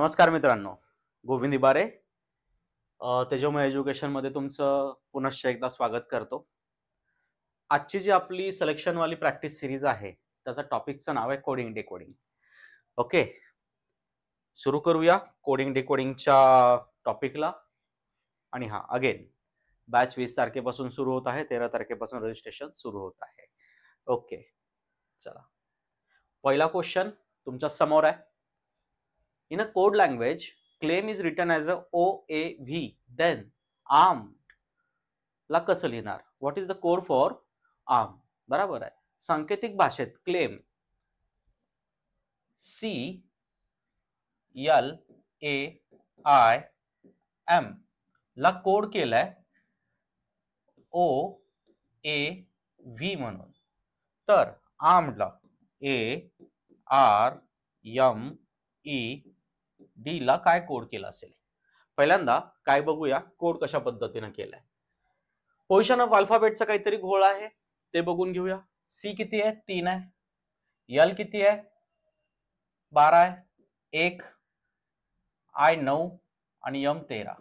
नमस्कार मित्रांनो, गोविंद इबारे तेजोमय एज्युकेशन मध्ये तुमचं पुनश्च एकदा स्वागत करतो. आजची जी आपली सिलेक्शन वाली प्रॅक्टिस सिरीज आहे त्याचा टॉपिकचं नाव आहे कोडिंग डिकोडिंग. ओके, सुरू करूया कोडिंग डिकोडिंगच्या टॉपिकला. आणि हा अगेन बॅच 20 तारखेपासून सुरू होत आहे, 13 तारखेपासून रजिस्ट्रेशन सुरू होत आहे. ओके, चला पहिला क्वेश्चन तुमच्या समोर आहे. In a code language, claim is written as a OAV, then armed ला कसं लिहिणार? What is the code for arm? बरोबर आहे. सांकेतिक भाषेत क्लेम CLAIM ला कोड केलाय OAV म्हणून. तर आर्मला ARMED ला काय कोड केला असेल? पहिल्यांदा काय बघूया कोड कशा पद्धतीने केलाय. पोझिशन ऑफ अल्फाबेटचा काहीतरी घोळ आहे ते बघून घेऊया. सी किती आहे? 3 आहे. एल किती आहे? 12 आहे. 1 आय 9 आणि एम 13.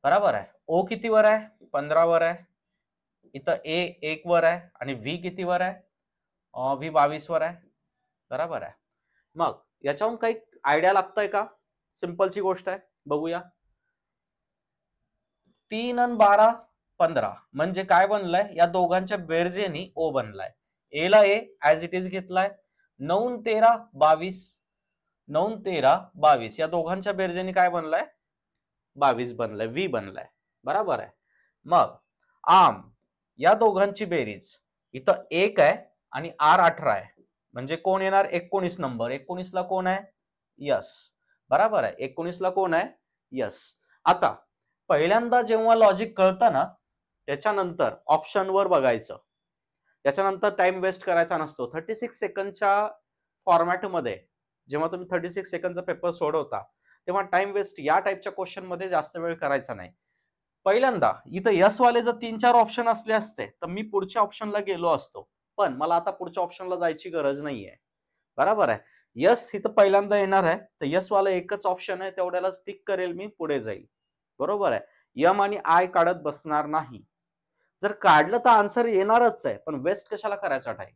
बरोबर आहे. ओ किती वर आहे? 15 वर आहे. इथं ए 1 वर आहे आणि व्ही किती वर आहे? व्ही 22 वर आहे. बरोबर आहे. मग याच्याहून काही आयडिया लागतंय का? सिंपलची गोष्ट आहे, बघूया. 3 आणि 12 15 म्हणजे काय बनलाय? या दोघांच्या बेरजेनी ओ बनलाय. ए ला ए ऍज इट इज घेतलाय. 9 13 22 9 13 22 या दोघांच्या बेरजेनी काय बनलाय? 22 बनलाय, व्ही बनलाय. बरोबर आहे. मग आर्म या दोघांची बेरीज इथं 1 आहे आणि आर 18 आहे म्हणजे कोण येणार? 19 नंबर. 19 ला कोण आहे? यस. बरोबर आहे. 19 ला कोण आहे? यस. आता पहिल्यांदा जेव्हा लॉजिक कळतं ना त्याच्यानंतर ऑप्शन वर बघायचं. त्याच्यानंतर टाइम वेस्ट करायचा नसतो. 36 सेकंडच्या फॉर्मॅट मध्ये जेव्हा तुम्ही 36 सेकंडचा पेपर सोडवता तेव्हा टाइम वेस्ट या टाइपच्या क्वेश्चन मध्ये जास्त वेळ करायचा नाही. पहिल्यांदा इथं यस वाले जर 3-4 ऑप्शन असले असते तर मी पुढच्या ऑप्शनला गेलो असतो, पण मला आता पुढच्या ऑप्शनला जायची गरज नाहीये. बरोबर आहे. यस इथं पहिल्यांदा येणार आहे तर यस वाला एकच ऑप्शन आहे, तेवढ्याला टिक करेल मी, पुढे जाईल. बरोबर आहे. यम आणि आय काढत बसणार नाही. जर काढलं तर आन्सर येणारच आहे, पण वेस्ट कशाला करायचा टाइम?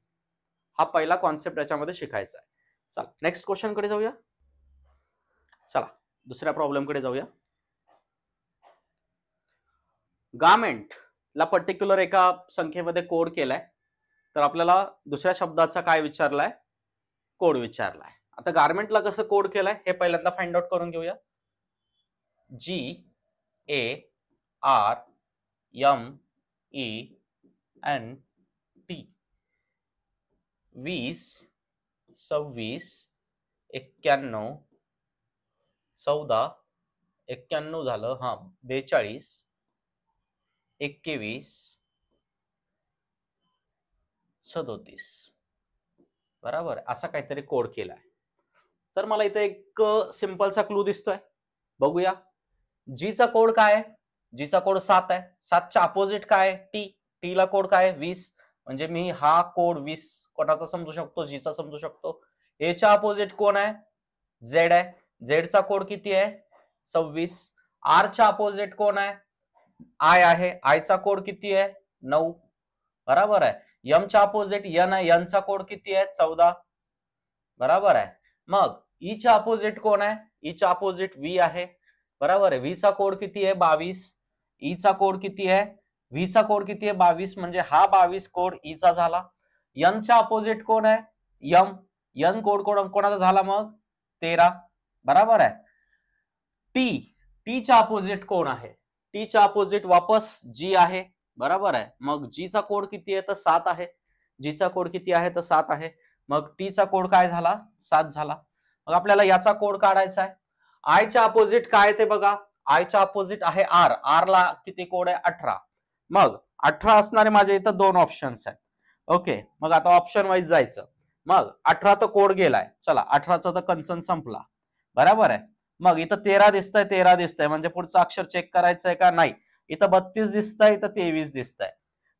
हा पहिला कॉन्सेप्ट याच्यामध्ये शिकायचा आहे. चला नेक्स्ट क्वेश्चन कडे जाऊया. चला दुसऱ्या प्रॉब्लेम कडे जाऊया. गार्मेंट ला पर्टिक्युलर एका संख्येमध्ये कोड केलाय तर आपल्याला दुसऱ्या शब्दाचा काय विचारलाय? कोड विचारलाय. आता गार्मेंटला कसं कोड केलाय हे पहिल्यांदा फाइंड आउट करून घेऊया. GARMENT 20 26 91 14 91 झालं, हा 42 21 37. बरोबर. असा काहीतरी कोड केलाय. तर मला इथे एक सिंपलचा क्लू दिसतोय, बघूया. जीचा कोड काय आहे? जीचा कोड 7 आहे. 7च्या अपोजिट काय आहे? टी. टी ला कोड काय आहे? 20. म्हणजे मी हा कोड 20 कोणाचा समजू शकतो? जीचा समजू शकतो. ए च्या अपोजिट कोण आहे? झेड आहे. झेडचा कोड किती आहे? 26. आर च्या अपोजिट कोण आहे? आय आहे. आयचा कोड किती आहे? 9. बरोबर आहे. एम च्या अपोजिट एन आहे. एन चा कोड किती आहे? 14. बरोबर आहे. मग ई च्या अपोजिट कोण आहे? ई च्या अपोजिट व्ही आहे. बरोबर आहे. व्ही चा कोड किती आहे? 22. ई चा कोड किती आहे? व्ही चा कोड किती आहे? 22. म्हणजे हा 22 कोड ई चा झाला. एन च्या अपोजिट कोण आहे? एम. एन कोड कोणाचा झाला मग? 13. बरोबर आहे. टी. टी च्या अपोजिट कोण आहे? टी च्या अपोजिट वापस जी आहे. बरोबर आहे. मग जी चा कोड किती आहे? तर 7 आहे. जी चा कोड किती आहे? तर 7 आहे. मग टी चा कोड काय झाला? 7 झाला. मग आपल्याला याचा कोड काढायचा आहे. आय च्या अपोजिट काय ते बघा. आय च्या अपोजिट आहे आर. आर ला किती कोड आहे? 18. मग 18 असणारे माझ्या इथं 2 ऑप्शन्स आहेत. ओके, मग आता ऑप्शन वाईज जायचं. मग 18 तर कोड गेलाय. चला 18चा तर कन्सर्न संपला. बरोबर आहे. मग इथं 13 दिसतंय, 13 दिसतंय म्हणजे पुढचं अक्षर चेक करायचंय का? नाही. इथं 32 दिसतंय, इथं 23 दिसतंय.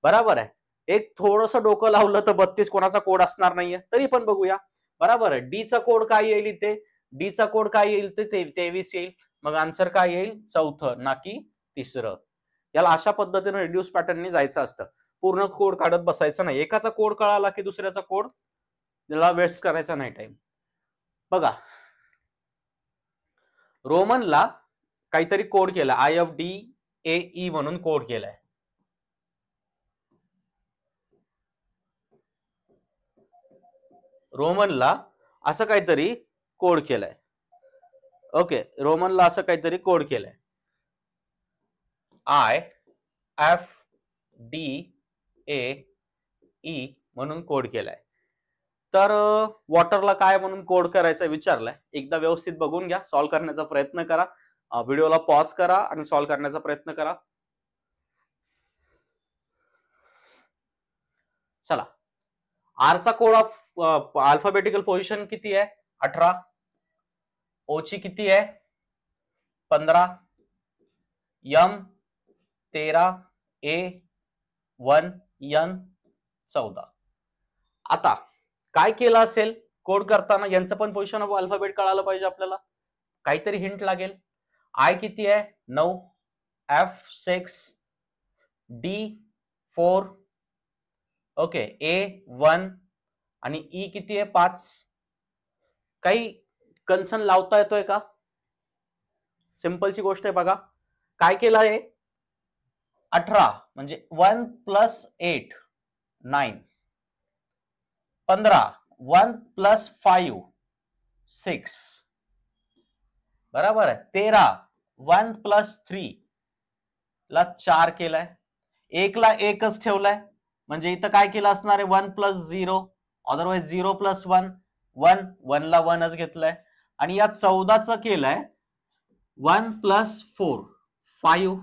बरोबर आहे. एक थोडंसं डोकं लावलं तर 32 कोणाचा कोड असणार नाहीये, तरी पण बघूया. बरोबर आहे. डी चा कोड काय येईल इथे? डी चा कोड काय येईल ते 23 येईल. मग आन्सर काय येईल? चौथं, ना की तिसरं. याला अशा पद्धतीने रिड्यूस पॅटर्नने जायचं असतं. पूर्ण कोड काढत बसायचं नाही. एकाचा कोड कळाला की दुसऱ्याचा कोड त्याला वेस्ट करायचा नाही टाइम. बघा, रोमनला काहीतरी कोड केला, IFDAE म्हणून कोड केलाय. रोमनला असं काहीतरी कोड केलाय. ओके, रोमनला असं काहीतरी कोड केलाय, IFDAE म्हणून कोड केलाय. तर वॉटरला काय म्हणून कोड करायचा विचारलाय. एकदा व्यवस्थित बघून घ्या, सॉल्व्ह करण्याचा प्रयत्न करा. व्हिडिओला पॉज करा आणि सॉल्व्ह करण्याचा प्रयत्न करा. चला, आरचा कोड ऑफ अल्फाबेटिकल पोझिशन किती आहे? 18. ओची किती आहे? 15. यम 13. ए 1. यन 14. आता काय केलं असेल कोड करताना? यांचं पण पोझिशन ऑफ अल्फाबेट कळायला पाहिजे आपल्याला. काहीतरी हिंट लागेल. आय किती आहे? 9. एफ 6. डी 4. ओके, ए 1 आणि ई किती आहे? 5. काही कन्सन लावता येतोय का? सिंपलची गोष्ट आहे बघा. काय केलं आहे? 18 म्हणजे 1 + 8 9. 15 1 + 5 6. बरोबर आहे. 13 1 + 3 ला 4 केलाय. 1 ला 1च ठेवलाय म्हणजे इथं काय केलं असणार आहे? 1 + 0, अदरवाइज 0 + 1 1. 1 ला 1च घेतलाय. आणि या 14चं केलंय 1 + 4 5,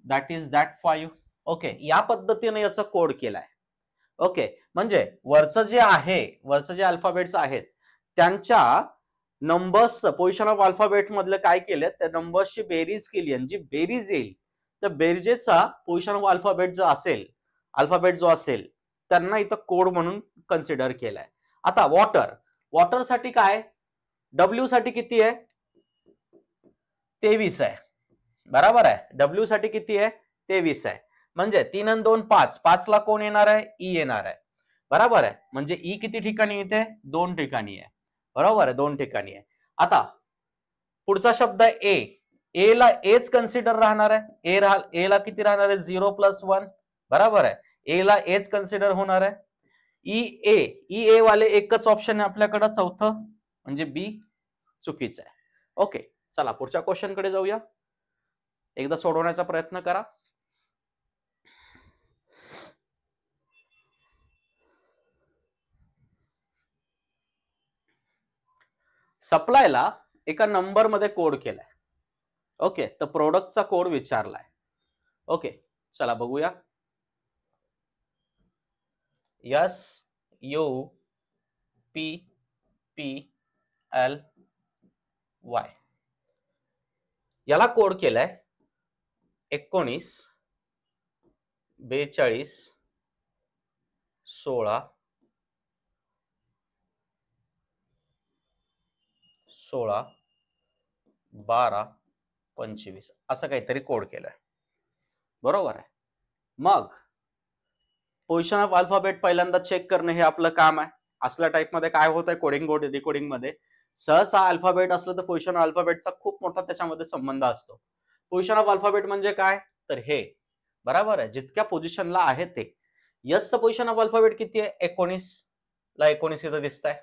दॅट इज दॅट 5. ओके, या पद्धतीने याचा कोड केलाय. ओके, म्हणजे वरचं जे आहे, वरचं जे अल्फाबेट्स आहेत त्यांच्या नंबर्स पोझिशन ऑफ अल्फाबेट मधले काय केले? त्या नंबर्सची बेरीज केली आणि जी बेरीज येईल त्या बेरजेचा पोझिशन ऑफ अल्फाबेट जो असेल, अल्फाबेट जो असेल त्यांना इथं कोड म्हणून कन्सिडर केलाय. आता वॉटर साठी काय? डब्ल्यू साठी किती आहे? 23 आहे. बरोबर आहे. डब्ल्यू साठी किती आहे? 23 आहे. म्हणजे 3 आणि 2 5. 5 ला कोण येणार आहे? ई येणार आहे. बरोबर आहे. म्हणजे ई किती ठिकाणी येते? 2 ठिकाणी आहे. बरोबर आहे, 2 ठिकाणी आहे. आता पुढचा शब्द आहे ए. ए ला एच कन्सिडर राहणार आहे. ए ला किती राहणार आहे? 0 + 1. बरोबर आहे. ए ला एच कन्सिडर होणार आहे. ई ए वाले एकच ऑप्शन आहे आपल्याकडे, चौथं म्हणजे बी चुकीचं आहे. ओके, चला पुढच्या क्वेश्चन कडे जाऊया. एकदा सोडवण्याचा प्रयत्न करा. सप्लायला एका नंबर मध्ये कोड केलाय. ओके, तर प्रोडक्टचा कोड विचारलाय. ओके, चला बघूया. SUPPLY याला कोड केलाय 19 42 16 16 12 25 असं काहीतरी कोड केलाय. बरोबर आहे. मग पोझिशन ऑफ अल्फाबेट पहिल्यांदा चेक करणं हे आपलं काम आहे. असल्या टाइप मध्ये काय होत आहे कोडिंग डिकोडिंग मध्ये, सहसा अल्फाबेट असलं तर पोझिशन ऑफ अल्फाबेटचा खूप मोठा त्याच्यामध्ये संबंध असतो. पोझिशन ऑफ अल्फाबेट म्हणजे काय? तर हे बरोबर आहे, जितक्या पोझिशनला आहे ते. यस चं पोझिशन ऑफ अल्फाबेट किती आहे? 19 ला 19 इथं दिसत आहे.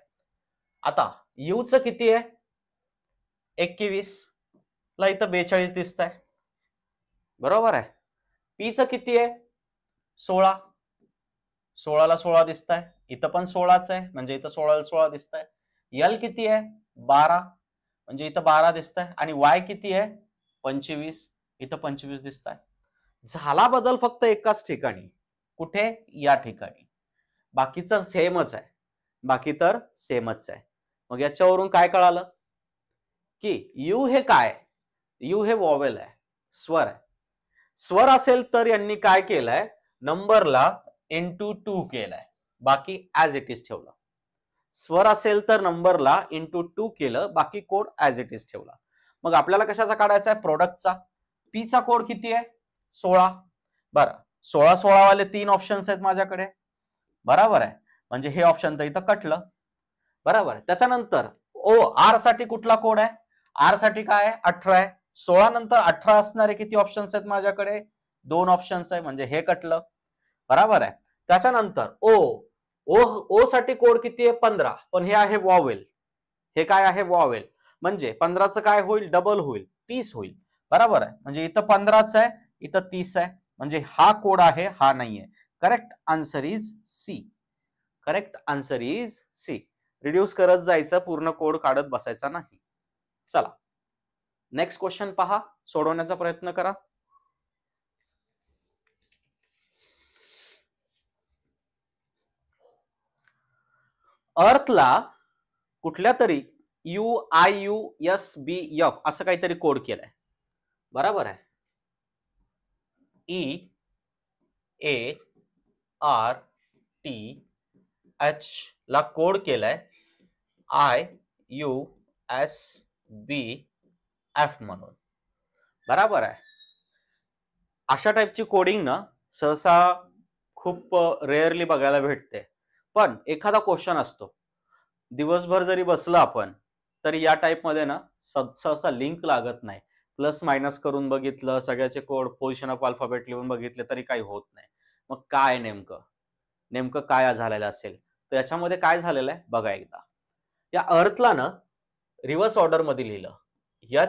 आता यू चं किती आहे? 21 ला इथं 42 दिसत आहे. बरोबर आहे. पी चं किती आहे? 16 16 ला 16 दिसत आहे. इथं पण 16च आहे म्हणजे इथं 16 ला 16 दिसत आहे. यल किती आहे? 12 म्हणजे इथं 12 दिसत आहे. आणि वाय किती आहे? 25 इथं 25 दिसत आहे. झाला बदल फक्त एकाच ठिकाणी. कुठे? या ठिकाणी. बाकीचं सेमच आहे. बाकी तर सेमच आहे. मग याच्यावरून काय कळालं की यू हे काय? यू हे वॉवेल आहे, स्वर आहे. स्वर असेल तर यांनी काय केलंय? नंबरला into 2 केलाय, बाकी ऍज इट इज ठेवलं. स्वर असेल तर नंबरला इंटू 2 केलं, बाकी कोड ऍज इट इज ठेवला. मग आपल्याला कशाचा काढायचा आहे? प्रोडक्टचा. पीचा कोड किती आहे? 16. बरं, 16 वाले 3 ऑप्शन्स आहेत माझ्याकडे, बरोबर आहे. म्हणजे हे ऑप्शन तर इथं कटलं, बरोबर. त्याच्यानंतर ओ आर साठी कुठला कोड आहे? आर साठी काय आहे? 18 आहे. 16 नंतर 18 असणारे किती ऑप्शन्स आहेत माझ्याकडे? 2 ऑप्शन्स आहे, म्हणजे हे कटलं, बरोबर आहे. त्याच्यानंतर ओ ओ ओ साठी कोड किती आहे? 15. पण हे आहे वॉवेल. हे काय आहे? वॉवेल. म्हणजे 15चं काय होईल? डबल होईल, 30 होईल, बरोबर आहे. म्हणजे इथं 15च आहे, इथं 30 आहे. म्हणजे हा कोड आहे, हा नाहीये. Correct answer is C. Correct answer is C. Reduce करत जायचं, पूर्ण कोड काढत बसायचा नाही. चला नेक्स्ट क्वेश्चन पहा, सोडवण्याचा प्रयत्न करा. अर्थला कुठल्या तरी UIUSBF असं काहीतरी कोड केलाय, बरोबर आहे. EARTH ला कोड केलाय IUSBF म्हणून, बरोबर आहे. अशा टाईपची कोडिंग ना सहसा खूप रेअरली बघायला भेटते. पण एखादा क्वेश्चन असतो, दिवसभर जरी बसलं आपण तरी या टाईप मध्ये ना सहसा लिंक लागत नाही. प्लस मायनस करून बघितलं, सगळ्याचे कोड पोझिशन ऑफ अल्फाबेट लिहून बघितले तरी काही होत नाही. मग काय नेमकं काय झालेलं असेल? तर याच्यामध्ये काय झालेलं आहे बघा एकदा. या अर्थला ना रिव्हर्स ऑर्डर मध्ये लिहिलं, HTRA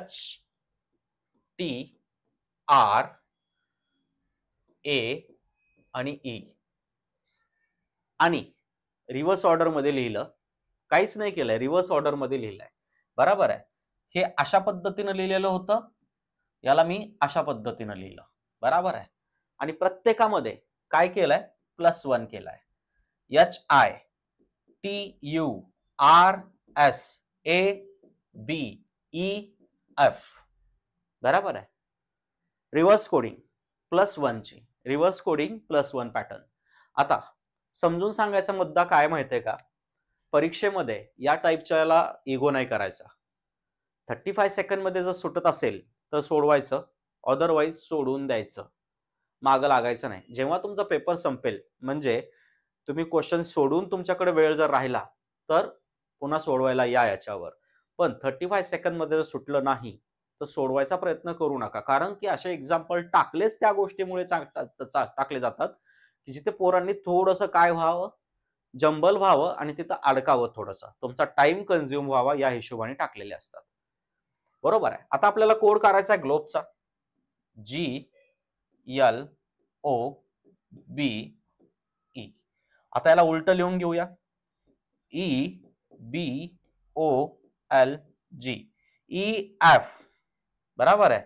आणि E, आणि रिव्हर्स ऑर्डर मध्ये लिहिलं, काहीच नाही केलंय, रिव्हर्स ऑर्डर मध्ये लिहिलंय, बरोबर आहे. हे अशा पद्धतीनं लिहिलेलं होतं, याला मी अशा पद्धतीनं लिहिलं, बरोबर आहे. आणि प्रत्येकामध्ये काय केलंय? +1 केलाय. HITURSABEF, बरोबर आहे. रिव्हर्स कोडिंग +1 ची, रिव्हर्स कोडिंग +1 पॅटर्न. आता समजून सांगायचा मुद्दा काय माहितीये का? परीक्षेमध्ये या टाईपच्या याला इगो नाही करायचा. 35 सेकंड मध्ये जर सुटत असेल तर सोडवायचं, अदरवाईज सोडून द्यायचं, मागं लागायचं नाही. जेव्हा तुमचा पेपर संपेल, म्हणजे तुम्ही क्वेश्चन सोडून तुमच्याकडे वेळ जर राहिला तर पुन्हा सोडवायला या याच्यावर. पण 35 सेकंड मध्ये जर सुटलं नाही तर सोडवायचा प्रयत्न करू नका. कारण की असे एक्झाम्पल टाकलेच त्या गोष्टीमुळे टाकले जातात की जिथे पोरांनी थोडंसं काय व्हावं, जंबल व्हावं आणि तिथं अडकावं, थोडंसं तुमचा टाइम कन्झ्युम व्हावा, या हिशोबाने टाकलेले असतात, बरोबर आहे. आता आपल्याला कोड करायचा आहे ग्लोबचा, GLOBE. आता याला उलट लिहून घेऊया, EBOLG, EF, बरोबर आहे.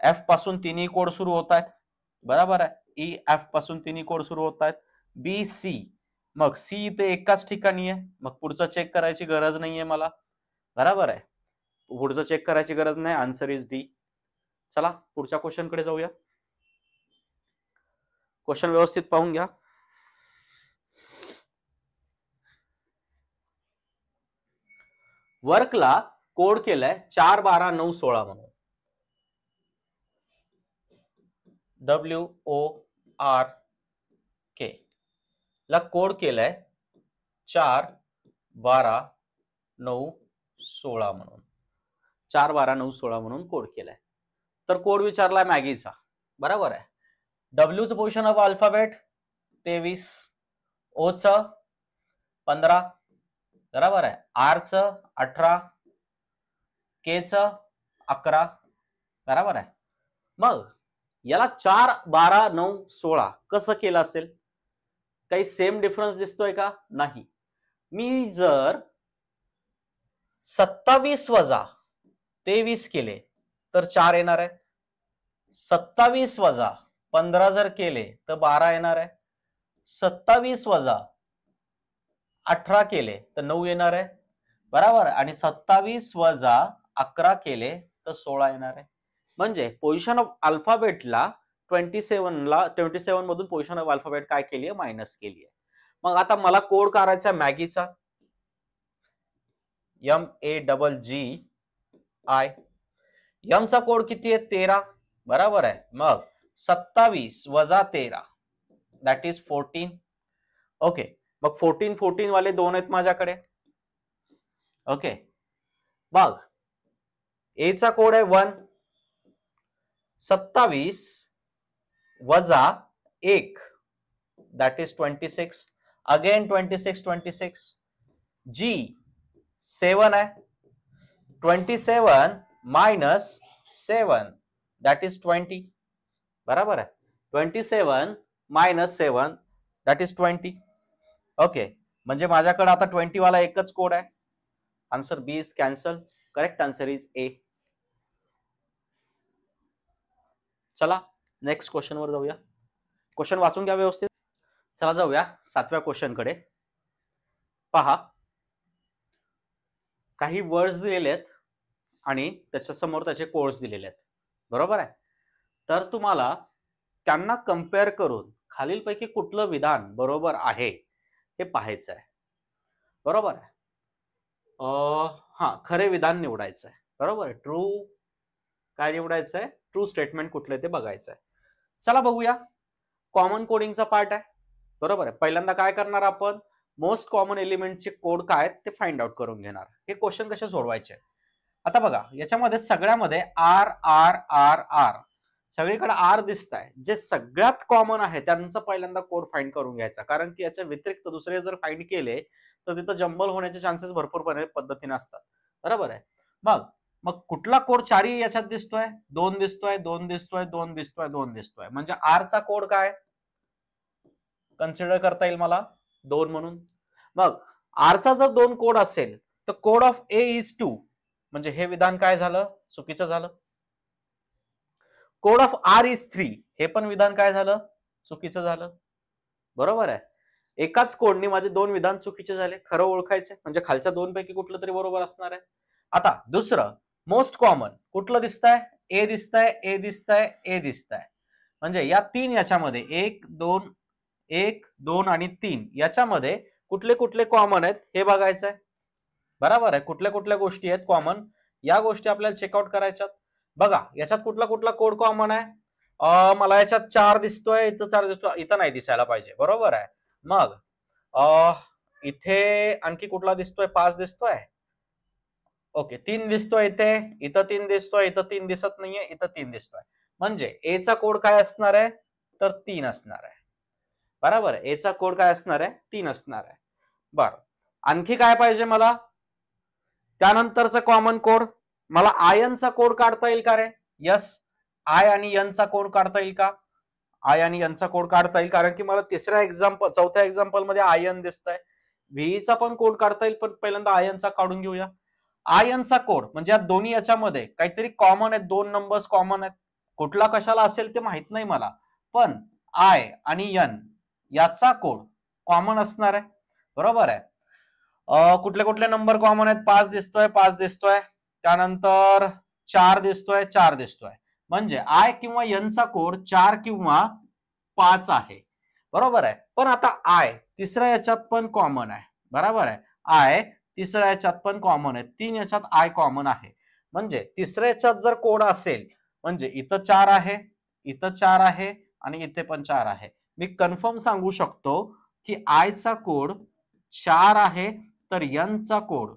F पासून तिन्ही कोड सुरू होत आहेत, बरोबर आहे. EF पासून तिन्ही कोड सुरू होत आहेत. BC, मग C इथे एकाच ठिकाणी आहे, मग पुढचं चेक करायची गरज नाहीये मला, बरोबर आहे. पुढचं चेक करायची गरज नाही, आन्सर इज डी. चला पुढच्या क्वेश्चन कडे जाऊया. क्वेश्चन व्यवस्थित पाहून घ्या. वर्कला कोड केलाय 4 12 9 16 म्हणून, WORK ला कोड केलाय 4 12 9 16 म्हणून, 4 12 9 16 म्हणून कोड केलाय. तर कोड विचारलाय मॅगीचा, बरोबर आहे. W चं पोझिशन ऑफ अल्फाबेट 23, O चं 15, बरोबर आहे. R चं 18, K चं 11, बरोबर आहे. मग याला 4 12 9 16 कसं केलं असेल? काही सेम डिफरन्स दिसतोय का? नाही. मी जर 27 वजा 23 केले तर 4 येणार आहे. 27 वजा 15 जर केले तर 12 येणार आहे. 27 वजा 18 केले तर 9 येणार आहे, बरोबर. आणि 27 वजा 11 केले तर 16 येणार आहे. म्हणजे पोझिशन ऑफ अल्फाबेटला 27 मधून पोझिशन ऑफ अल्फाबेट काय केली आहे? मायनस केली आहे. मग आता मला कोड करायचा मॅगीचा. MAGGI. यम चा कोड किती आहे 13, बरोबर आहे. मग 27 वजा 13 दॅट इज 14. ओके, मग 14 वाले दोन आहेत माझ्याकडे. ओके, मग ए चा कोड आहे 1, 27 वजा 1 दॅट इज 26. अगेन 26. जी 7 आहे. 27 मायनस 7 दॅट इज 20, बरोबर आहे. 27 मायनस 7 दॅट इज 20. ओके, म्हणजे माझ्याकडे आता 20 वाला एकच कोड आहे. Answer B is cancel. Correct answer is A. चला नेक्स्ट क्वेश्चन वर जाऊया. क्वेश्चन वाचून घ्या व्यवस्थित. चला जाऊया 7व्या क्वेश्चन कडे. पहा, काही वर्ड्स दिलेले आहेत आणि त्याच्या समोर त्याचे कोड्स दिलेले आहेत, बरोबर आहे. तर तुम्हाला त्यांना कंपेअर करून खालीलपैकी कुठलं विधान बरोबर आहे हे पाहायचं आहे, बरोबर आहे. खरे विधान निवडायचं आहे, बरोबर आहे. ट्रू काय निवडायचं आहे, ट्रू स्टेटमेंट कुठलं ते बघायचं आहे. चला बघूया. कॉमन कोडिंगचा पार्ट आहे, बरोबर आहे. पहिल्यांदा काय करणार आपण, मोस्ट कॉमन एलिमेंटचे कोड काय ते फाइंड आउट करून घेणार. हे क्वेश्चन कसे सोडवायचे. आता बघा, याच्यामध्ये सगळ्यामध्ये आर आर आर आर, सगळीकडे आर दिसत आहे. जे सगळ्यात कॉमन आहे त्यांचा पहिल्यांदा कोड फाइंड करून घ्यायचा, कारण की याच्या व्यतिरिक्त दुसरे जर फाइंड केले तर तिथं जंबल होण्याचे चान्सेस भरपूर पद्धतीने असतात, बरोबर आहे. मग कुठला कोड चारही याच्यात दिसतोय, 2 दिसतोय, 2 दिसतोय, 2 दिसतोय, 2 दिसतोय. म्हणजे आर चा कोड काय कन्सिडर करता येईल मला, 2 म्हणून. मग आर चा जर 2 कोड असेल तर कोड ऑफ ए इज 2, म्हणजे हे विधान काय झालं, चुकीचं झालं. कोड ऑफ आर इज 3, हे पण विधान काय झालं, चुकीचं झालं, बरोबर आहे. एकाच कोडनी माझे 2 विधान चुकीचे झाले. खरं ओळखायचे म्हणजे खालच्या 2 पैकी कुठलं तरी बरोबर असणार आहे. आता दुसरं मोस्ट कॉमन कुठलं दिसतंय, ए दिसतंय, ए दिसतंय, ए दिसतंय. म्हणजे या 3 याच्यामध्ये 1 2 आणि 3 याच्यामध्ये कुठले कुठले कॉमन आहेत हे बघायचं आहे, बरोबर आहे. कुठल्या कुठल्या गोष्टी आहेत कॉमन, या गोष्टी आपल्याला चेकआउट करायच्यात. बघा, याच्यात कुठला कुठला कोड कॉमन आहे. मला याच्यात 4 दिसतोय, इथं 4 दिसतोय, इथं नाही दिसायला पाहिजे, बरोबर आहे. मग इथे आणखी कुठला दिसतोय, 5 दिसतोय. ओके, 3 दिसतोय इथं 3 दिसतोय, इथं 3 दिसत नाहीये, इथं 3 दिसतोय. म्हणजे ए चा कोड काय असणार आहे, तर 3 असणार आहे, बरोबर आहे. ए चा कोड काय असणार आहे, 3 असणार आहे. बरं, आणखी काय पाहिजे मला, त्यानंतरचा कॉमन कोड. मला आयनचा कोड काढता येईल का रे, यस. आय आणि एन चा कोड काढता येईल का, आय आणि एन चा कोड काढता येईल, कारण की मला चौथ्या एक्झाम्पल मध्ये आयन दिसतंय. व्ही चा पण कोड काढता येईल, पण पहिल्यांदा आयनचा काढून घेऊया. आयनचा कोड म्हणजे या दोन्ही याच्यामध्ये काहीतरी कॉमन आहेत, 2 नंबर्स कॉमन आहेत. कुठला कशाला असेल ते माहित नाही मला, पण आय आणि एन याचा कोड कॉमन असणार आहे, बरोबर आहे. कुठले कुठले नंबर कॉमन आहेत, 5 दिसतोय, 5 दिसतोय, त्यानंतर 4 दिसतोय, 4 दिसतोय. म्हणजे आय किंवा एन चा कोड 4 किंवा 5 आहे, बरोबर आहे. पण आता आय तिसऱ्या याच्यात पण कॉमन आहे, बरोबर आहे. आय तिसऱ्या याच्यात पण कॉमन आहे, 3 याच्यात आय कॉमन आहे. म्हणजे तिसऱ्या याच्यात जर कोड असेल म्हणजे इथं 4 आहे, इथं 4 आहे आणि इथे पण 4 आहे. मी कन्फर्म सांगू शकतो की आय चा कोड 4 आहे तर एन चा कोड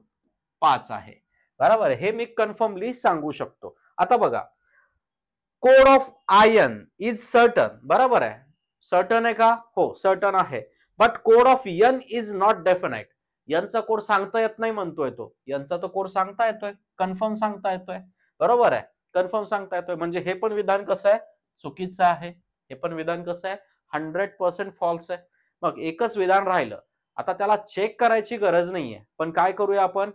5 आहे, बरोबर. हे मी कन्फर्मली सांगू शकतो. आता बघा, code of ion is certain, बरोबर आहे. सर्टन आहे का, हो सर्टन आहे. But code of N is not definite. यांचा कोड सांगता येत नाही म्हणतोय तो, यांचा तो कोड सांगता येतोय, कन्फर्म सांगता येतोय, बरोबर आहे. कन्फर्म सांगता येतोय, म्हणजे हे पण विधान कसं आहे, चुकीचं आहे. हे पण विधान कसं आहे, 100% फॉल्स आहे. मग एकच विधान राहिलं. आता त्याला चेक करायची गरज नाहीये, पण काय करूया आपण,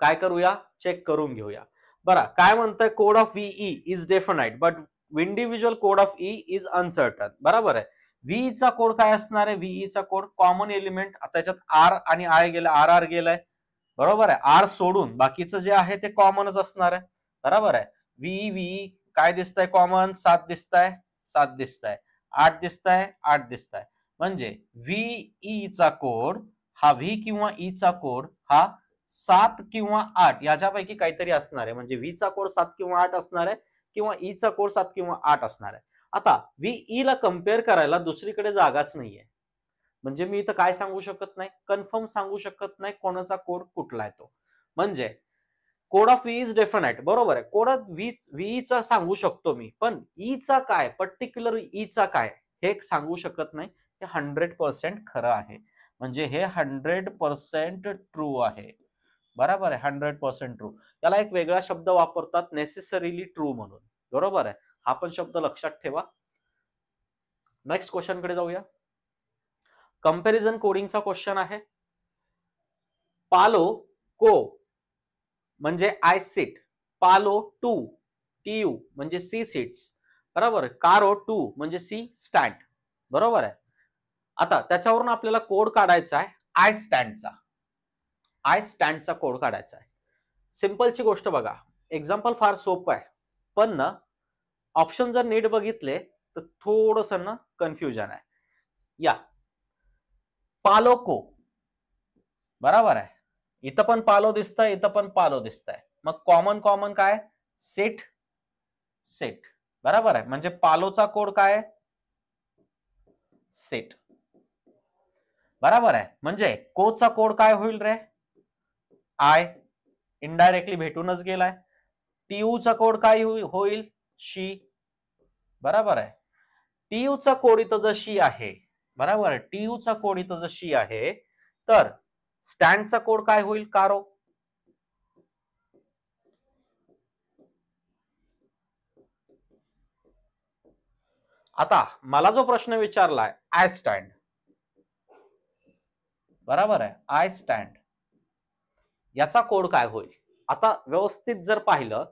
काय करूया, चेक करून घेऊया. बरं, काय म्हणतंय, code of व्हीई is definite but individual code of E is uncertain, बरोबर आहे. व्हीई चा कोड काय असणार आहे, व्हीई चा कोड कॉमन एलिमेंट, आता याच्यात आर आणि आय गेलं, आर आर गेलाय, बरोबर आहे. आर सोडून बाकीचं जे आहे ते कॉमनच असणार आहे, बरोबर आहे. व्हीई व्हीई काय दिसतंय कॉमन, 7 दिसतंय, 7 दिसतंय, 8 दिसतंय, 8 दिसतंय. म्हणजे व्हीई चा कोड हा व्ही किंवा ई चा कोड हा 7 किंवा 8 याच्यापैकी काहीतरी असणार आहे. म्हणजे व्ही चा कोड 7 किंवा 8 असणार आहे किंवा ई चा कोड 7 किंवा 8 असणार आहे. आता व्ही ला कम्पेअर करायला दुसरीकडे जागाच नाहीये. म्हणजे मी इथं काय सांगू शकत नाही, कन्फर्म सांगू शकत नाही कोणाचा कोड कुठला आहे तो. म्हणजे code of V is definite, बरोबर आहे. कोड ऑफ व्ही चा सांगू शकतो मी, पण ई चा काय, पर्टिक्युलर ई चा काय हे सांगू शकत नाही. हे 100% खरं आहे. म्हणजे हे 100% ट्रू आहे. बरोबर आहे, 100% ट्रू. त्याला एक वेगळा शब्द वापरतात, नेसेसरीली ट्रू म्हणून. बरोबर आहे, हा पण शब्द लक्षात ठेवा. नेक्स्ट क्वेश्चन कडे जाऊया. कंपॅरिझन कोडिंगचा क्वेश्चन आहे. पालो को म्हणजे आय सीट, पालो टू टीयू म्हणजे सी सीट्स, बरोबर. कारो टू म्हणजे सी स्टँड, बरोबर आहे. आता त्याच्यावरून आपल्याला कोड काढायचा आहे आय स्टँडचा. आय स्टँडचा कोड काढायचा आहे. सिंपलची गोष्ट बघा, एक्झाम्पल फार सोपं आहे, पण ना ऑप्शन जर नीट बघितले तर थोडस ना कन्फ्युजन आहे. या पालो को, बरोबर आहे. इथं पण पालो दिसतंय, इथं पण पालो दिसतंय. मग कॉमन कॉमन काय, सेट सेट, बरोबर आहे. म्हणजे पालोचा कोड काय, सेट, बरोबर आहे. म्हणजे कोचा कोड काय होईल रे, आय, इनडायरेक्टली भेटूनच गेलाय. टीयू चा कोड काय होईल, शी, बरोबर आहे. टीयू चा कोड इथं जर शी आहे, बरोबर आहे. टीयू चा कोड इथं जर शी आहे, तर स्टँडचा कोड काय होईल, कारो. आता मला जो प्रश्न विचारलाय आय स्टँड, बरोबर आहे, आय स्टँड याचा कोड काय होईल. आता व्यवस्थित जर पाहिलं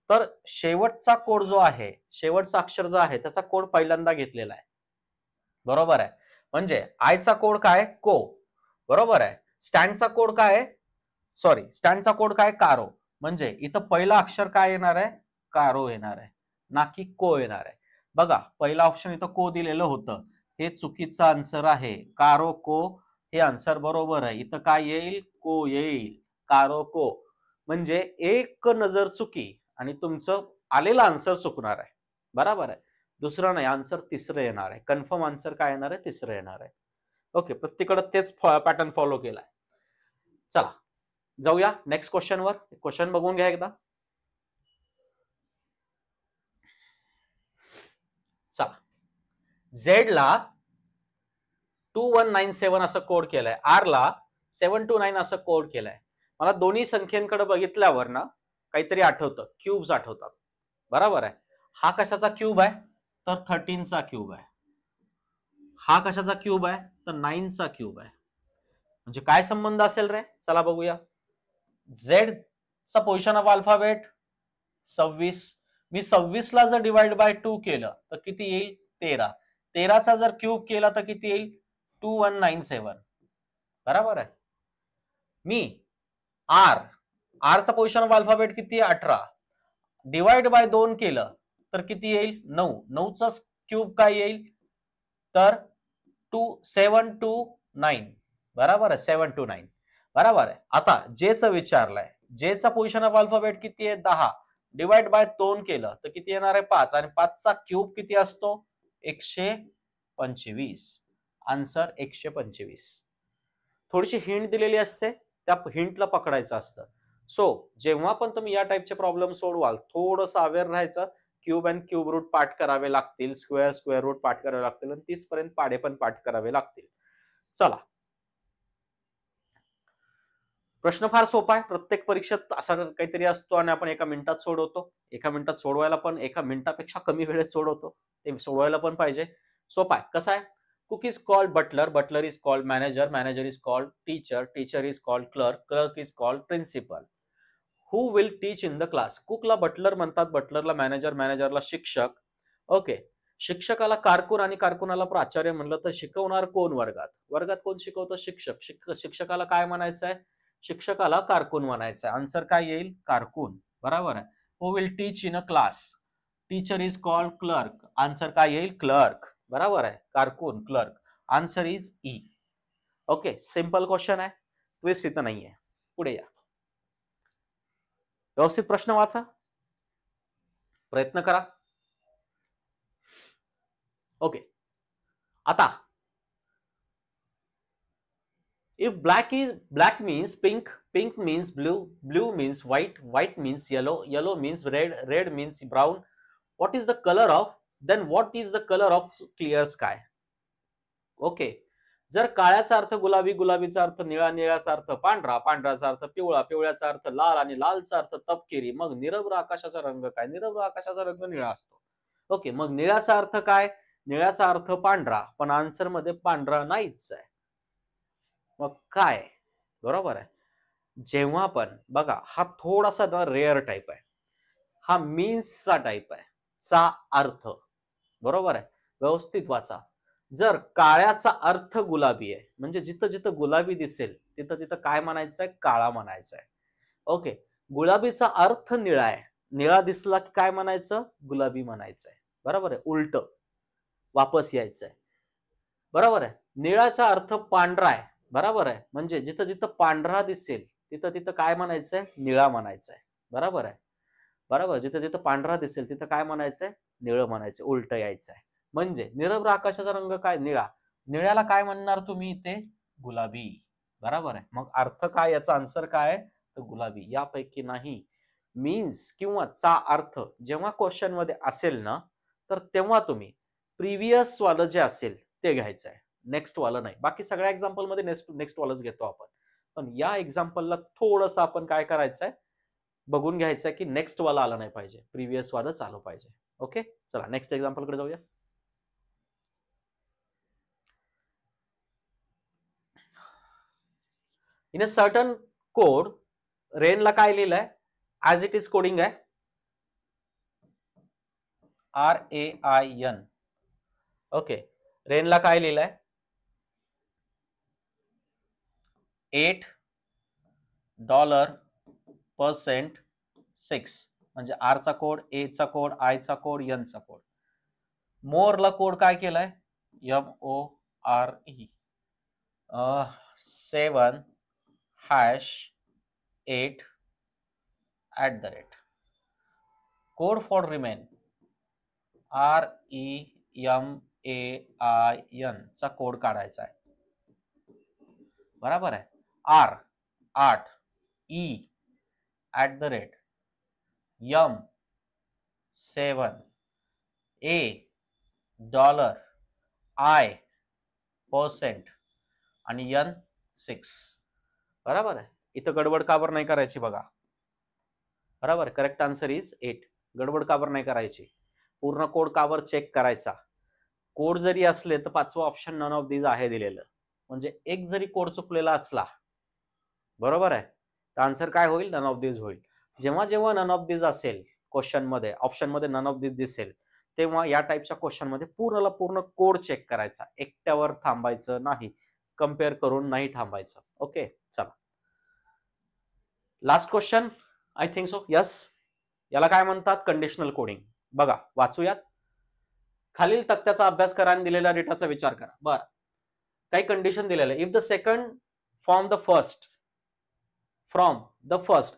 तर शेवटचा कोड जो आहे, शेवटचा अक्षर जो आहे त्याचा कोड पहिल्यांदा घेतलेला आहे, बरोबर आहे. म्हणजे आयचा कोड काय, को, बरोबर आहे. स्टँडचा कोड काय, सॉरी, स्टँडचा कोड काय, कारो. म्हणजे इथं पहिला अक्षर काय येणार आहे, कारो येणार आहे, ना की को येणार आहे. बघा, पहिला ऑप्शन इथं को दिलेलं होतं, हे चुकीचं आन्सर आहे. कारो को हे आन्सर बरोबर आहे. इथं काय येईल, को येईल, कारो को. म्हणजे एक नजर चुकी आणि तुमचं आलेलं आन्सर चुकणार आहे, बरोबर आहे. दुसरं नाही, आन्सर तिसरं येणार आहे. कन्फर्म आन्सर काय येणार आहे, तिसरं येणार आहे. ओके, प्रत्येकडे तेच पॅटर्न फॉलो केलाय. चला जाऊया नेक्स्ट क्वेश्चन वर. क्वेश्चन बघून घ्या एकदा. चला, झेड ला 2197 असं कोड केलंय, आर ला 729 असं कोड केलंय. मला दोन्ही संख्येकडे बघितल्यावर ना काहीतरी आठवतं, क्यूब्स आठवतात, बरोबर आहे. हा कशाचा क्यूब आहे, तर 13 चा क्यूब आहे. हा कशाचा क्यूब आहे, तर 9 चा क्यूब आहे. म्हणजे काय संबंध असेल रे, चला बघूया. झेड चा पोझिशन ऑफ अल्फाबेट 26. मी 26 ला जर डिवाइड बाय 2 केलं तर किती येईल, 13. 13 चा जर क्यूब केला तर किती येईल, 2197, बरोबर आहे. मी आर चा पोझिशन ऑफ अल्फाबेट किती आहे, 18. डिवाइड बाय 2 केलं तर किती येईल, 9. 9 चा क्यूब काय येईल, तर 729, बरोबर आहे, 729, बरोबर आहे. आता जे च विचारलंय, जे चा पोझिशन ऑफ अल्फाबेट किती आहे, 10. डिवाइड बाय 2 केलं तर किती येणार आहे, 5. आणि 5 चा क्यूब किती असतो, 125. आन्सर 125. थोडीशी हिंट दिलेली असते, त्या हिंटला पकडायचं असतं. सो जेव्हा पण तुम्ही या टाइपचे प्रॉब्लेम सोडवाल, थोडंसं अवेअर राहायचं. क्यूब अँड क्यूब रूट पाठ करावे लागतील, स्क्वेअर स्क्वेअर रूट पाठ करावे लागतील, आणि 30 पर्यंत पाढे पण पाठ करावे लागतील. चला, प्रश्न फार सोपा आहे. प्रत्येक परीक्षेत असा काहीतरी असतो आणि आपण एका मिनिटात सोडवतो. एका मिनिटात सोडवायला पण एका मिनिटापेक्षा कमी वेळेत सोडवतो. ते सोडवायला पण पाहिजे. सोपा आहे. कसं आहे, cook is called butler, butler is called manager, manager is called teacher, teacher is called clerk, clerk is called principal. Who will teach in the class. कुकला बटलर म्हणतात, बटलरला मॅनेजर, मॅनेजरला शिक्षक. ओके, शिक्षकाला कारकून आणि कारकुनाला प्राचार्य म्हणलं तर शिकवणार कोण वर्गात, वर्गात कोण शिकवतं, शिक्षक. शिक्षकाला काय म्हणायचं आहे, शिक्षकाला कारकून म्हणायचं आहे. आन्सर काय येईल, कारकून, बरोबर आहे. Who will teach in a class, teacher is called clerk. Answer काय येईल, क्लर्क, बरोबर आहे. कारकून, clerk. Answer is E. Okay, simple question आहे, ट्विस्ट इथं नाहीये. पुढे या. व्यवस्थित प्रश्न वाचा, प्रयत्न करा. ओके. आता if black means pink, pink means blue, blue means white, white means yellow, yellow means red, red means brown, what is the color of, then what is the color of clear sky? Okay. जर काळ्याचा अर्थ गुलाबी, गुलाबीचा अर्थ निळा, निळ्याचा अर्थ पांढरा, पांढऱ्याचा अर्थ पिवळा, पिवळ्याचा अर्थ लाल आणि लालचा अर्थ तपकिरी, मग निरभ्र आकाशाचा रंग काय? निरभ्र आकाशाचा रंग निळा असतो. ओके. मग निळ्याचा अर्थ काय? निळ्याचा अर्थ पांढरा, पण आन्सर मध्ये पांढरा नाहीच आहे. मग काय? बरोबर आहे. जेव्हा पण बघा, हा थोडासा रेअर टाइप आहे, हा मीन्सचा टाइप आहे, चा अर्थ. बरोबर आहे. व्यवस्थित वाचा. जर काळ्याचा अर्थ गुलाबी आहे, म्हणजे जिथं जिथं गुलाबी दिसेल तिथं तिथं काय म्हणायचंय? काळा म्हणायचंय. ओके. गुलाबीचा अर्थ निळा आहे, निळा दिसला की काय म्हणायचं? गुलाबी म्हणायचंय. बरोबर आहे. उलट वापस यायचंय. बरोबर आहे. निळाचा अर्थ पांढरा आहे, बरोबर आहे. म्हणजे जिथं जिथं पांढरा दिसेल तिथं तिथं काय म्हणायचंय? निळा म्हणायचंय. बरोबर आहे. बरोबर. जिथं जिथं पांढरा दिसेल तिथं काय म्हणायचंय? निळं म्हणायचं. उलट यायचंय. म्हणजे निरभ्र आकाशाचा रंग काय? निळा. निळ्याला काय म्हणणार तुम्ही इथे? गुलाबी. बरोबर आहे. मग अर्थ काय? याचा आन्सर काय? तर गुलाबी. यापैकी नाही. मीन्स किंवा चा अर्थ जेव्हा क्वेश्चन मध्ये असेल ना, तर तेव्हा तुम्ही प्रिव्हियस वालं जे असेल ते घ्यायचं आहे, नेक्स्ट वालं नाही. बाकी सगळ्या एक्झाम्पल मध्ये नेक्स्ट वालंच घेतो आपण, पण या एक्झाम्पलला थोडस आपण काय करायचंय? बघून घ्यायचंय की नेक्स्ट वाला आला नाही पाहिजे, प्रिव्हियस वालंच आलं पाहिजे. ओके. चला नेक्स्ट एक्झाम्पल कडे जाऊया. इन अ सर्टन कोड, रेनला काय लिहिलंय? ऍज इट इज कोडिंग आहे, RAIN. ओके. रेनला काय लिहिलंय? $8% 6, म्हणजे R चा कोड, A चा कोड, I चा कोड, N चा कोड. मोरला कोड काय केलाय? MORE 7#8 code for remain REMAIN चा कोड काढायचा आहे. बरोबर आहे. R 8, E @ M 7, A $, I % आणि N 6. बरोबर आहे. इथं गडबड काबर नाही करायची बघा. बरोबर. Correct answer is 8. गडबड काबर नाही करायची, पूर्ण कोड काबर चेक करायचा. कोड जरी असले तर पाचवा ऑप्शन नन ऑफ दीज आहे दिलेलं, म्हणजे एक जरी कोड चुकलेला असला, बरोबर आहे, तर आन्सर काय होईल? नन ऑफ दीज होईल. जेव्हा जेव्हा नन ऑफ दीज असेल क्वेश्चन मध्ये, ऑप्शन मध्ये नन ऑफ दीज दिसेल, तेव्हा या टाईपच्या क्वेश्चन मध्ये पूर्णला पूर्ण कोड चेक करायचा, एकट्यावर थांबायचं नाही, कम्पेअर करून नाही थांबायचं. ओके. चला last question, I think so. Yes. याला काय म्हणतात? Conditional coding. बघा, वाचूयात. खालील तक्त्याचा अभ्यास करा आणि दिलेल्या डेटाचा विचार करा. बरं, काही कंडिशन दिलेलं आहे. If the second from the first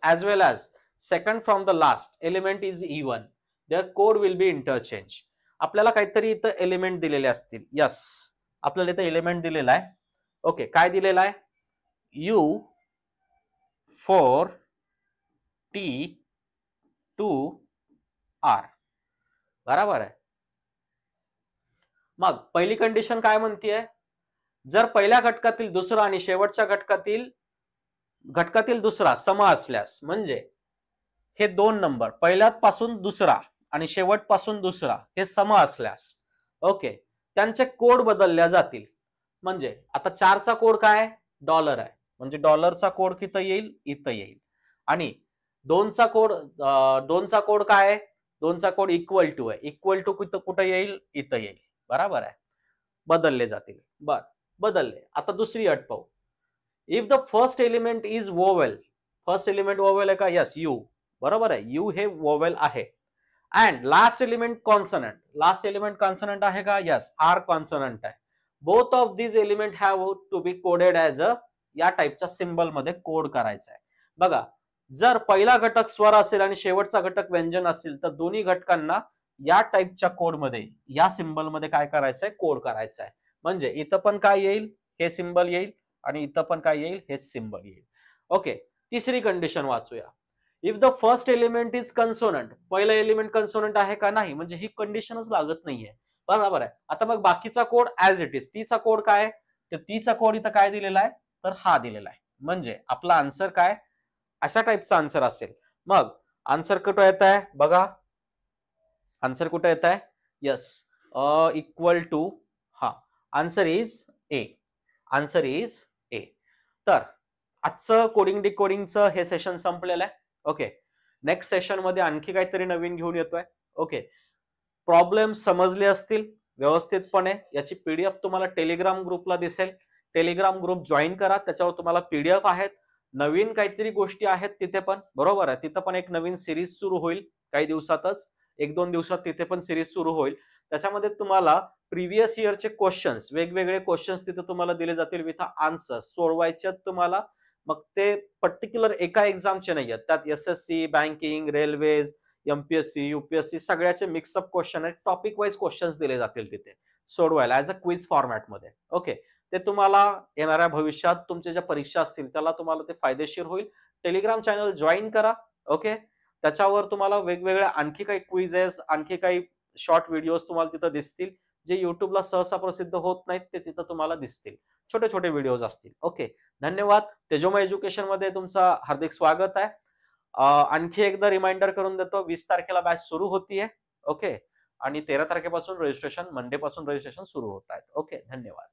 as well as second from the last element is even, their code will be interchange. आपल्याला काहीतरी इथं एलिमेंट दिलेले असतील. यस, आपल्याला इथं एलिमेंट दिलेला आहे. ओके. काय दिलेला आहे? U 4 T 2 R. बरोबर आहे. मग पहिली कंडिशन काय म्हणतीये? जर पहिल्या घटकातील दुसरा आणि शेवटच्या घटकातील दुसरा सम असल्यास, म्हणजे हे दोन नंबर पहिल्यात पासून दुसरा आणि शेवट पासून दुसरा हे सम असल्यास, ओके, त्यांचे कोड बदलल्या जातील. म्हणजे आता 4 चा कोड काय? डॉलर आहे, म्हणजे डॉलरचा कोड किती येईल? इथं येईल. आणि 2 चा कोड काय आहे? 2 चा कोड इक्वल टू आहे, इक्वल टू कुठं येईल? इथं येईल. बरोबर आहे. बदलले जातील. बर, बदलले. आता दुसरी अट पाहू. If the first element is vowel, first element vowel आहे का? Yes, U. बरोबर आहे, यू हे वोवेल आहे. And last element consonant, last element consonant आहे का? यस, आर कॉन्सनंट आहे. Both of these element have to be coded as A, या टाईपच्या सिम्बल मध्ये कोड करायचा आहे. बघा, जर पहिला घटक स्वर असेल आणि शेवटचा घटक व्यंजन असेल तर दोन्ही घटकांना या टाईपच्या कोडमध्ये, या सिंबल मध्ये काय करायचंय, कोड करायचा आहे. म्हणजे इथं पण काय येईल, हे सिंबल येईल आणि इथं पण काय येईल, हे सिंबल येईल. ओके, तिसरी कंडिशन वाचूया. If the first element is consonant, पहिला एलिमेंट कन्सोनंट आहे का नाही, म्हणजे ही कंडिशनच लागत नाहीये. बरोबर आहे. आता मग बाकीचा कोड ऍज इट इज, तीचा कोड काय, तर तीचा कोड इथं काय दिलेला आहे, तर हा दिलेला आहे. म्हणजे आपला आन्सर काय, अशा टाईपचा आन्सर असेल. मग आन्सर कुठं येत आहे बघा, आन्सर कुठं येत आहे, यस, इक्वल टू, हा, answer is A, answer is ए. तर आजचं कोडिंग डिकोडिंगचं हे सेशन संपलेलं आहे. ओके, नेक्स्ट सेशन मध्ये आणखी काहीतरी नवीन घेऊन येतोय. ओके, प्रॉब्लेम समजले असतील व्यवस्थितपणे, याची पीडीएफ तुम्हाला टेलिग्राम ग्रुपला दिसेल. टेलिग्राम ग्रुप जॉईन करा, त्याच्यावर तुम्हाला पीडीएफ आहेत, नवीन काहीतरी गोष्टी आहेत तिथे पण. बरोबर आहे, तिथं पण एक नवीन सिरीज सुरू होईल काही दिवसातच, 1-2 दिवसात तिथे पण सिरीज सुरू होईल. त्याच्यामध्ये तुम्हाला प्रिव्हियस इयरचे क्वेश्चन्स, वेगवेगळे क्वेश्चन्स तिथे तुम्हाला दिले जातील विथ आन्सर्स सोडवायचे तुम्हाला. मग ते पर्टिक्युलर एका एक्झामचे नाही आहेत, त्यात SSC, banking, railways, MPSC, UPSC सगळ्याचे मिक्सअप क्वेश्चन आहेत. टॉपिक वाईज क्वेश्चन्स दिले जातील तिथे सोडवायला ऍज अ क्विज फॉर्मॅटमध्ये. ओके, ते तुम्हाला येणाऱ्या भविष्यात तुमच्या ज्या परीक्षा असतील त्याला तुम्हाला ते फायदेशीर होईल. टेलिग्राम चॅनल जॉईन करा. ओके, त्याच्यावर तुम्हाला वेगवेगळ्या आणखी काही क्विजेस, आणखी काही शॉर्ट व्हिडिओज तुम्हाला तिथं दिसतील, जे युट्यूबला सहसा प्रसिद्ध होत नाहीत, ते तिथं तुम्हाला दिसतील. छोटे छोटे व्हिडिओज असतील. ओके, धन्यवाद. तेजोमय एज्युकेशन मध्ये तुमचं हार्दिक स्वागत आहे. आणखी एकदा रिमाइंडर करून देतो, 20 तारखेला बॅच सुरू होतीये. ओके, आणि 13 तारखेपासून रजिस्ट्रेशन, मंडे पासून रजिस्ट्रेशन सुरू होत आहेत. ओके, धन्यवाद.